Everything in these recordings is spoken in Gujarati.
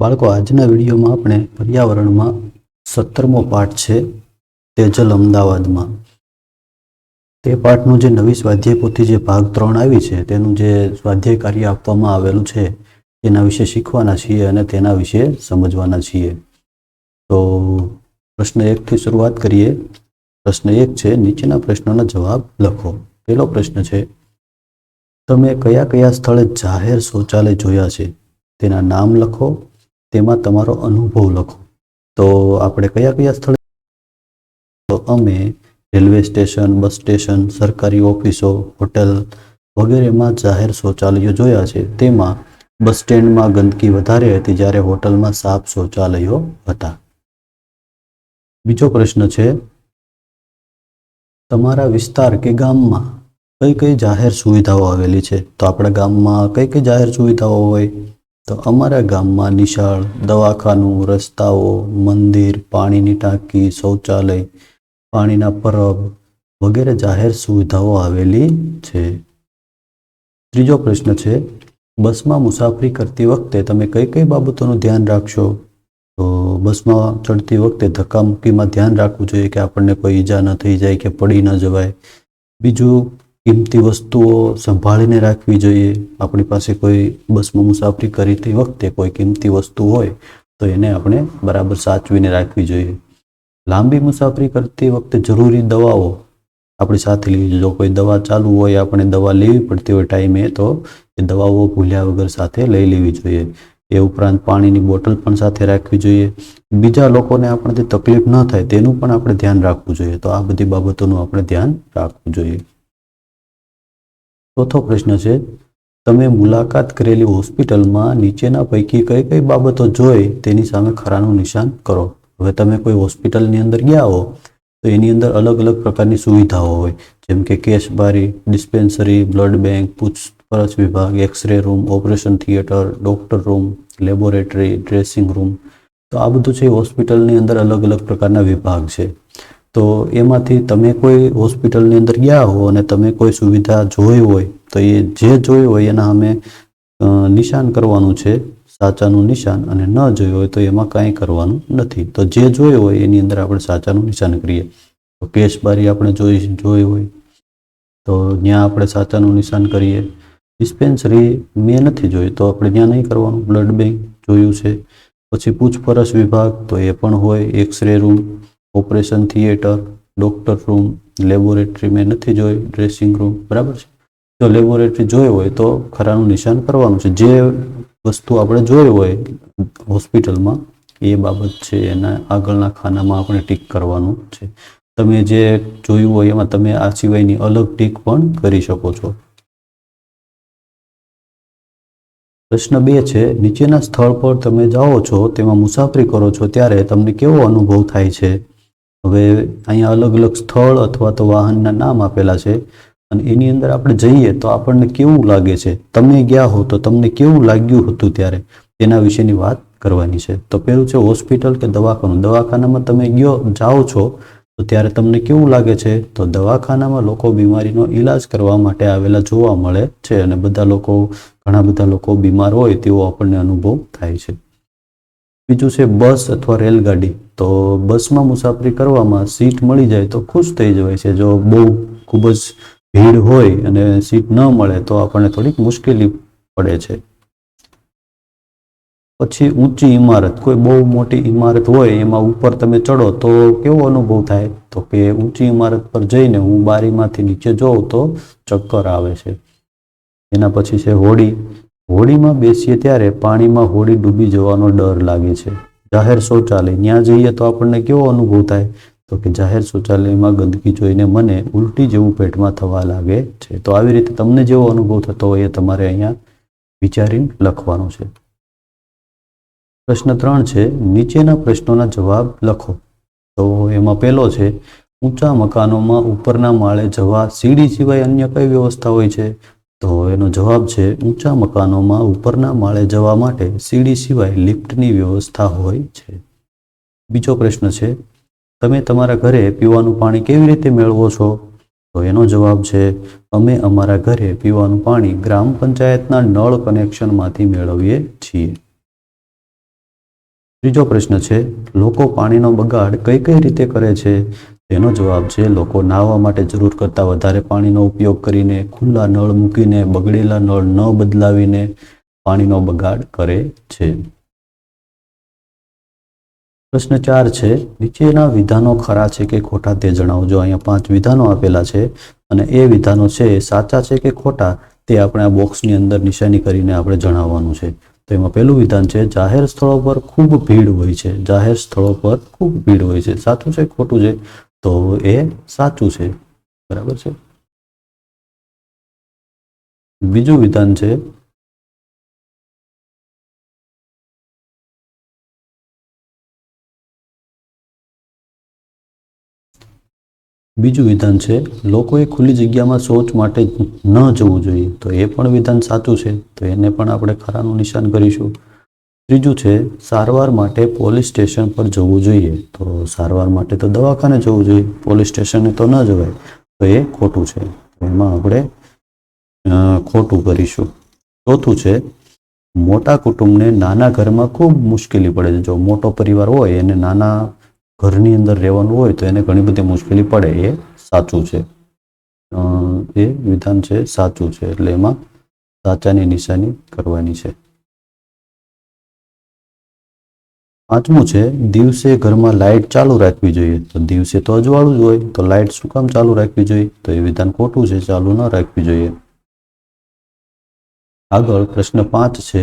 બાળકો, આજના વિડીયોમાં આપણે પર્યાવરણમાં 17મો પાઠ છે તેજલ અમદાવાદમાં. તે પાઠનું જે નવી સ્વાધ્યાય પોથી જે ભાગ 3 આવી છે તેનું જે સ્વાધ્યાય કાર્ય આપવામાં આવેલું છે તેના વિશે શીખવાના છીએ અને તેના વિશે સમજવાના છીએ. તો પ્રશ્ન 1 થી શરૂઆત કરીએ. પ્રશ્ન 1 છે, નીચેના પ્રશ્નોના જવાબ લખો. પહેલો પ્રશ્ન છે, તમે કયા કયા સ્થળે જાહેર શૌચાલય જોયા છે? તેના નામ લખો, તેમાં તમારો અનુભવ લખો. તો આપણે કયા કયા સ્થળે? તો અમે રેલવે સ્ટેશન, બસ સ્ટેશન, સરકારી ઓફિસો, હોટેલ વગેરેમાં જાહેર શૌચાલયો જોયા છે. તેમાં બસ સ્ટેન્ડમાં ગંદકી વધારે હતી જ્યારે હોટલમાં સાફ શૌચાલયો હતા. બીજો પ્રશ્ન છે, તમારા વિસ્તાર કે ગામમાં કઈ કઈ જાહેર સુવિધાઓ આવેલી છે? તો આપણા ગામમાં કઈ કઈ જાહેર સુવિધાઓ હોય? તો અમારા ગામમાં નિશાળ, દવાખાનું, રસ્તાઓ, મંદિર, પાણીની ટાંકી, શૌચાલય, પાણીના પરબ વગેરે જાહેર સુવિધાઓ આવેલી છે. ત્રીજો પ્રશ્ન છે, બસમાં મુસાફરી કરતી વખતે તમે કઈ કઈ બાબતોનું ધ્યાન રાખશો? તો બસમાં ચડતી વખતે ધક્કામુક્કીમાં ધ્યાન રાખવું જોઈએ કે આપણને કોઈ ઈજા ન થઈ જાય કે પડી ન જવાય. બીજું, કિંમતી વસ્તુઓ સંભાળીને રાખવી જોઈએ. આપણી પાસે કોઈ બસમાં મુસાફરી કરતી વખતે કોઈ કિંમતી વસ્તુ હોય તો એને આપણે બરાબર સાચવીને રાખવી જોઈએ. લાંબી મુસાફરી કરતી વખતે જરૂરી દવાઓ આપણી સાથે લેવી જોઈએ. જો કોઈ દવા ચાલુ હોય, આપણે દવા લેવી પડતી હોય ટાઈમે, તો એ દવાઓ ભૂલ્યા વગર સાથે લઈ લેવી જોઈએ. એ ઉપરાંત પાણીની બોટલ પણ સાથે રાખવી જોઈએ. બીજા લોકોને આપણને તકલીફ ન થાય તેનું પણ આપણે ધ્યાન રાખવું જોઈએ. તો આ બધી બાબતોનું આપણે ધ્યાન રાખવું જોઈએ. ચોથો પ્રશ્ન છે, તમે મુલાકાત કરેલી હોસ્પિટલમાં નીચેના પૈકી કઈ કઈ બાબતો જોઈ તેની સામે ખરાનું નિશાન કરો. હવે તમે કોઈ હોસ્પિટલની અંદર ગયા હો તો એની અંદર અલગ અલગ પ્રકારની સુવિધાઓ હોય, જેમ કે કેશ બારી, ડિસ્પેન્સરી, બ્લડ બેંક, પૂછપરછ વિભાગ, x-ray room, operation theatre, doctor room, laboratory, dressing room. તો આ બધું છે હોસ્પિટલની અંદર અલગ અલગ પ્રકારના વિભાગ છે. તો એમાંથી તમે કોઈ હોસ્પિટલની અંદર ગયા હો અને તમે કોઈ સુવિધા જોઈ હોય તો એ જે જોઈ હોય એના અમે નિશાન કરવાનું છે, સાચાનું નિશાન, અને ન જોયું હોય તો એમાં કાંઈ કરવાનું નથી. તો જે જોયું હોય એની અંદર આપણે સાચાનું નિશાન કરીએ. તો કેશ બારી આપણે જોઈ હોય તો ત્યાં આપણે સાચાનું નિશાન કરીએ. ડિસ્પેન્સરી મેં નથી જોઈ તો આપણે ત્યાં નહીં કરવાનું. બ્લડ બેંક જોયું છે. પછી પૂછપરછ વિભાગ તો એ પણ હોય. X-ray room, operation theatre, doctor room, laboratory મેં નથી જોઈ, ડ્રેસિંગ રૂમ, બરાબર છે. જો લેબોરેટરી જોઈ હોય તો ખરાનું નિશાન કરવાનું છે. જે વસ્તુ આપણે જોઈ હોય હોસ્પિટલમાં એ બાબત છે એના આગળના ખાનામાં આપણે ટીક કરવાનું છે. તમે જે જોયું હોય એમાં તમે આ સિવાયની અલગ ટીક પણ કરી શકો છો. પ્રશ્ન 2 છે, નીચેના સ્થળ પર તમે જાઓ છો, તેમાં મુસાફરી કરો છો ત્યારે તમને કેવો અનુભવ થાય છે? હવે અહીંયા અલગ અલગ સ્થળ અથવા તો વાહનના નામ આપેલા છે અને એની અંદર આપણે જઈએ તો આપણને કેવું લાગે છે? તમે ગયા હો તો તમને કેવું લાગ્યું હતું ત્યારે, તેના વિશેની વાત કરવાની છે. તો પહેલું છે હોસ્પિટલ કે દવાખાનું. દવાખાનામાં તમે જાઓ છો તો ત્યારે તમને કેવું લાગે છે? તો દવાખાનામાં લોકો બીમારીનો ઈલાજ કરવા માટે આવેલા જોવા મળે છે અને ઘણા બધા લોકો બીમાર હોય તેવો આપણને અનુભવ થાય છે. બીજું છે બસ અથવા રેલગાડી. તો બસમાં મુસાફરી કરવામાં સીટ મળી જાય તો ખુશ થઈ જવાય છે. જો બહુ ખૂબ જ ભીડ હોય અને સીટ ન મળે તો આપણને થોડીક મુશ્કેલી પડે છે. પછી ઊંચી ઇમારત. કોઈ બહુ મોટી ઇમારત હોય એમાં ઉપર તમે ચડો તો કેવો અનુભવ થાય? તો કે ઊંચી ઇમારત પર જઈને હું બારીમાંથી નીચે જોઉં તો ચક્કર આવે છે. એના પછી છે હોડી. હોડીમાં બેસીએ ત્યારે પાણીમાં હોડી ડૂબી જવાનો ડર લાગે છે. જાહેર શૌચાલય. ત્યાં જઈએ તો આપણને કેવો અનુભવ થાય? તો કે જાહેર શૌચાલયમાં ગંદકી જોઈને મને ઉલટી જેવું પેટમાં થવા લાગે છે. તો આવી રીતે તમને જેવો અનુભવ થતો હોય એ તમારે અહીંયા વિચારીને લખવાનો છે. પ્રશ્ન 3 છે, નીચેના પ્રશ્નોના જવાબ લખો. તો એમાં પહેલો છે, ઊંચા મકાનોમાં ઉપરના માળે જવા સીડી સિવાય અન્ય કઈ વ્યવસ્થા હોય છે? તો એનો જવાબ છે, ઊંચા મકાનોમાં ઉપરના માળે જવા માટે સીડી સિવાય લિફ્ટની વ્યવસ્થા હોય છે. બીજો પ્રશ્ન છે, તમે તમારા ઘરે પીવાનું પાણી કેવી રીતે મેળવો છો? તો એનો જવાબ છે, અમે અમારા ઘરે પીવાનું પાણી ગ્રામ પંચાયતના નળ કનેક્શનમાંથી મેળવીએ છીએ. ત્રીજો પ્રશ્ન છે, લોકો પાણીનો બગાડ કઈ કઈ રીતે કરે છે? તેનો જવાબ છે, લોકો નાહવા માટે જરૂર કરતાં વધારે પાણીનો ઉપયોગ કરીને, ખુલ્લા નળ મૂકીને, બગડેલા નળ ન બદલાવીને પાણીનો બગાડ કરે છે. પ્રશ્ન 4 છે, નીચેના વિધાનો ખરા છે કે ખોટા તે જણાવો. જો અહીંયા 5 વિધાનો આપેલા છે અને એ વિધાનો છે સાચા છે કે ખોટા તે આપણે આ બોક્સની અંદર નિશાની કરીને આપણે જણાવવાનું છે. તો એમાં પહેલું વિધાન છે, જાહેર સ્થળો પર ખૂબ ભીડ હોય છે. જાહેર સ્થળો પર ખૂબ ભીડ હોય છે. સાચું છે ખોટું છે? તો એ સાચું છે. બરાબર છે. બીજું વિધાન છે, લોકોએ ખુલ્લી જગ્યામાં શૌચ માટે ન જવું જોઈએ. તો એ પણ વિધાન સાચું છે. તો એને પણ આપણે ખરાનું નિશાન કરીશું. ત્રીજું છે, સારવાર માટે પોલીસ સ્ટેશન પર જવું જોઈએ. તો સારવાર માટે તો દવાખાને જવું જોઈએ, પોલીસ સ્ટેશને તો ન જવાય. તો એ ખોટું છે. એમાં આપણે ખોટું કરીશું. ચોથું છે, મોટા કુટુંબને નાના ઘરમાં ખૂબ મુશ્કેલી પડે છે. જો મોટો પરિવાર હોય એને નાના ઘરની અંદર રહેવાનું હોય તો એને ઘણી બધી મુશ્કેલી પડે. એ સાચું છે. એ વિધાન છે સાચું છે. એટલે એમાં સાચાની નિશાની કરવાની છે. પાંચમું છે, દિવસે ઘરમાં લાઇટ ચાલુ રાખવી જોઈએ. તો દિવસે તો અજવાળું જ હોય, તો લાઇટ શું કામ ચાલુ રાખવી જોઈએ? તો એ વિધાન ખોટું છે, ચાલુ ન રાખવી જોઈએ. આગળ પ્રશ્ન 5 છે,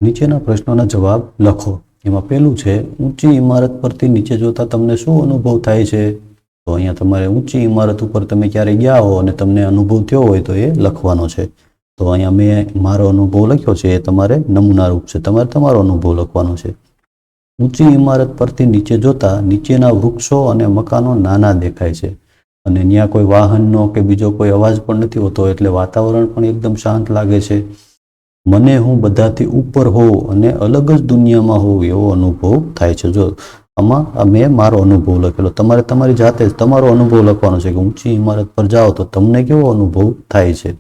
નીચેના પ્રશ્નોના જવાબ લખો. એમાં પહેલું છે, ઊંચી ઇમારત પરથી નીચે જોતા તમને શું અનુભવ થાય છે? તો અહીંયા તમારે ઊંચી ઇમારત ઉપર તમે ક્યારે ગયા હો અને તમને અનુભવ થયો હોય તો એ લખવાનો છે. તો અહીંયા મેં મારો અનુભવ લખ્યો છે, એ તમારે નમૂના રૂપ છે. તમારે તમારો અનુભવ લખવાનો છે. ઊંચી ઇમારત પરથી નીચે જોતા નીચેના વૃક્ષો અને મકાનો નાના દેખાય છે અને ત્યાં કોઈ વાહનનો કે બીજો કોઈ અવાજ પણ નથી હોતો, એટલે વાતાવરણ પણ એકદમ શાંત લાગે છે. મને હું બધાથી ઉપર હોઉં અને અલગ જ દુનિયામાં હોઉં એવો અનુભવ થાય છે. જો આમાં મેં મારો અનુભવ લખેલો, તમારે તમારી જાતે જ તમારો અનુભવ લખવાનો છે કે ઊંચી ઇમારત પર જાઓ તો તમને કેવો અનુભવ થાય છે.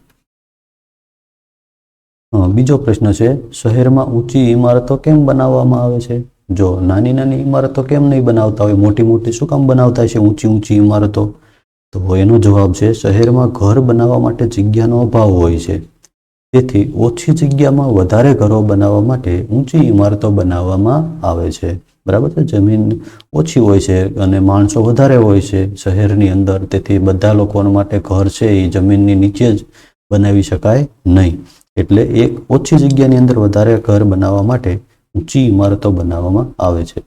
બીજો પ્રશ્ન છે, શહેરમાં ઊંચી ઇમારતો કેમ બનાવવામાં આવે છે? જો નાની નાની ઇમારતો કેમ નહીં બનાવતા હોય, મોટી મોટી શું કામ બનાવતા છે ઊંચી ઊંચી ઇમારતો? તો એનો જવાબ છે, શહેરમાં ઘર બનાવવા માટે જગ્યાનો અભાવ હોય છે. તેથી ઓછી જગ્યામાં વધારે ઘરો બનાવવા માટે ઊંચી ઇમારતો બનાવવામાં આવે છે. બરાબર છે. જમીન ઓછી હોય છે અને માણસો વધારે હોય છે શહેરની અંદર, તેથી બધા લોકો માટે ઘર છે એ જમીનની નીચે જ બનાવી શકાય નહીં. એટલે એક ઓછી જગ્યાની અંદર વધારે ઘર બનાવવા માટે ઊંચી ઇમારતો બનાવવામાં આવે છે.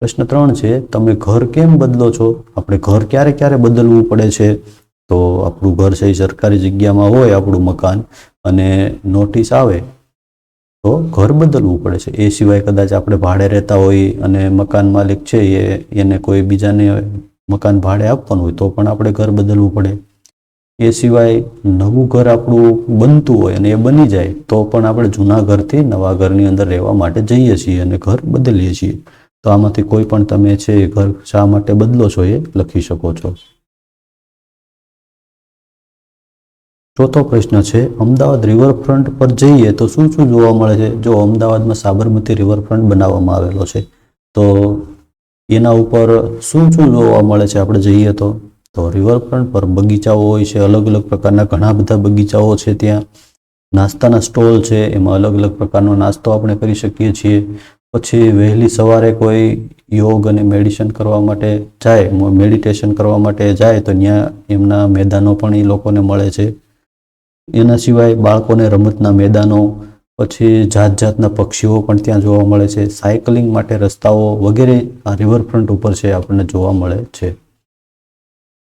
પ્રશ્ન 3 છે, તમે ઘર કેમ બદલો છો? આપણે ઘર ક્યારે ક્યારે બદલવું પડે છે? તો આપણું ઘર છે એ સરકારી જગ્યામાં હોય, આપણું મકાન, અને નોટિસ આવે તો ઘર બદલવું પડે છે. એ સિવાય કદાચ આપણે ભાડે રહેતા હોઈએ અને મકાન માલિક છે એને કોઈ બીજાને મકાન ભાડે આપવાનું હોય તો પણ આપણે ઘર બદલવું પડે. એ સિવાય નવું ઘર આપણું બનતું હોય અને એ બની જાય તો પણ આપણે જૂના ઘરથી નવા ઘરની અંદર રહેવા માટે જઈએ છીએ અને ઘર બદલીએ છીએ. તો આમાંથી કોઈ પણ તમે છે ઘર શા માટે બદલો છો એ લખી શકો છો. ચોથો પ્રશ્ન છે, અમદાવાદ રિવરફ્રન્ટ પર જઈએ તો શું શું જોવા મળે છે? જો અમદાવાદમાં સાબરમતી રિવરફ્રન્ટ બનાવવામાં આવેલો છે તો એના ઉપર શું શું જોવા મળે છે આપણે જઈએ તો? તો રિવરફ્રન્ટ પર બગીચાઓ હોય છે, અલગ અલગ પ્રકારના ઘણા બધા બગીચાઓ છે. ત્યાં નાસ્તાના સ્ટોલ છે, એમાં અલગ અલગ પ્રકારનો નાસ્તો આપણે કરી શકીએ છીએ. પછી વહેલી સવારે કોઈ યોગ અને મેડિટેશન કરવા માટે જાય તો ત્યાં એમના મેદાનો પણ એ લોકોને મળે છે. એના સિવાય બાળકોને રમતના મેદાનો, પછી જાત જાતના પક્ષીઓ પણ ત્યાં જોવા મળે છે. સાયકલિંગ માટે રસ્તાઓ વગેરે આ રિવરફ્રન્ટ ઉપર છે આપણને જોવા મળે છે.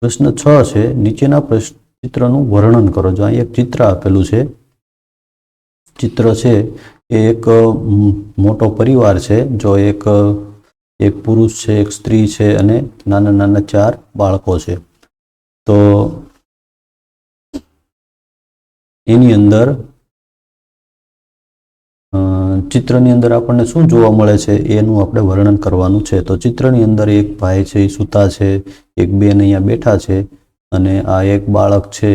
પ્રશ્ન 6 છે, નીચેના ચિત્રનું વર્ણન કરો. જો અહીં એક ચિત્ર આપેલું છે. ચિત્ર છે એ એક મોટો પરિવાર છે. જો એક પુરુષ છે, એક સ્ત્રી છે અને નાના નાના 4 બાળકો છે. તો એની અંદર ચિત્રની અંદર આપણને શું જોવા મળે છે એનું આપણે વર્ણન કરવાનું છે. તો ચિત્રની અંદર એક ભાઈ છે એ સૂતા છે, એક બેન અહીંયા બેઠા છે અને આ એક બાળક છે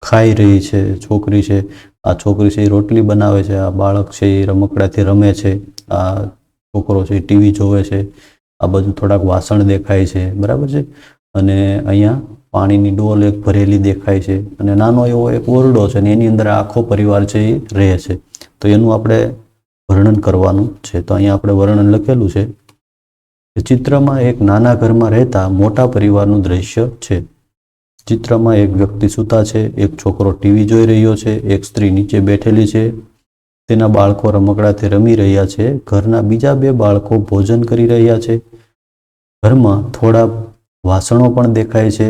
ખાઈ રહી છે, છોકરી છે, આ છોકરી છે એ રોટલી બનાવે છે, આ બાળક છે એ રમકડાથી રમે છે, આ છોકરો છે એ ટીવી જોવે છે, આ બાજુ થોડાક વાસણ દેખાય છે, બરાબર છે. અને અહીંયા પાણીની ડોલ એક ભરેલી દેખાય છે અને નાનો એવો એક ઓરડો છે અને એની અંદર આખો પરિવાર છે એ રહે છે. તો એનું આપણે વર્ણન કરવાનું છે. તો અહીંયા આપણે વર્ણન લખેલું છે કે ચિત્રમાં એક નાના ઘરમાં રહેતા મોટા પરિવારનું દ્રશ્ય છે. ચિત્રમાં એક વ્યક્તિ સૂતા છે, એક છોકરો ટીવી જોઈ રહ્યો છે, એક સ્ત્રી નીચે બેઠેલી છે, તેના બાળકો રમકડાથી રમી રહ્યા છે, ઘરના બીજા 2 બાળકો ભોજન કરી રહ્યા છે, ઘરમાં થોડા વાસણો પણ દેખાય છે.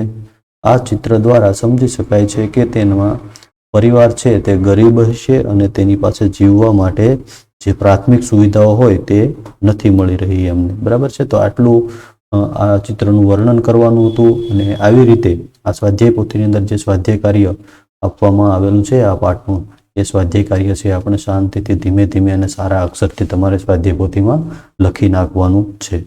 આ ચિત્ર દ્વારા સમજી શકાય છે કે તેમાં પરિવાર છે તે ગરીબ હશે અને તેની પાસે જીવવા માટે જે પ્રાથમિક સુવિધાઓ હોય તે નથી મળી રહી એમને, બરાબર છે. તો આટલું આ ચિત્રનું વર્ણન કરવાનું હતું અને આવી રીતે આ સ્વાધ્યાય પોથીની અંદર જે સ્વાધ્યાય કાર્ય આપવામાં આવેલું છે આ પાઠનું, એ સ્વાધ્યાય કાર્ય છે આપણે શાંતિથી ધીમે ધીમે અને સારા અક્ષરથી તમારે સ્વાધ્યાય પોથીમાં લખી નાખવાનું છે.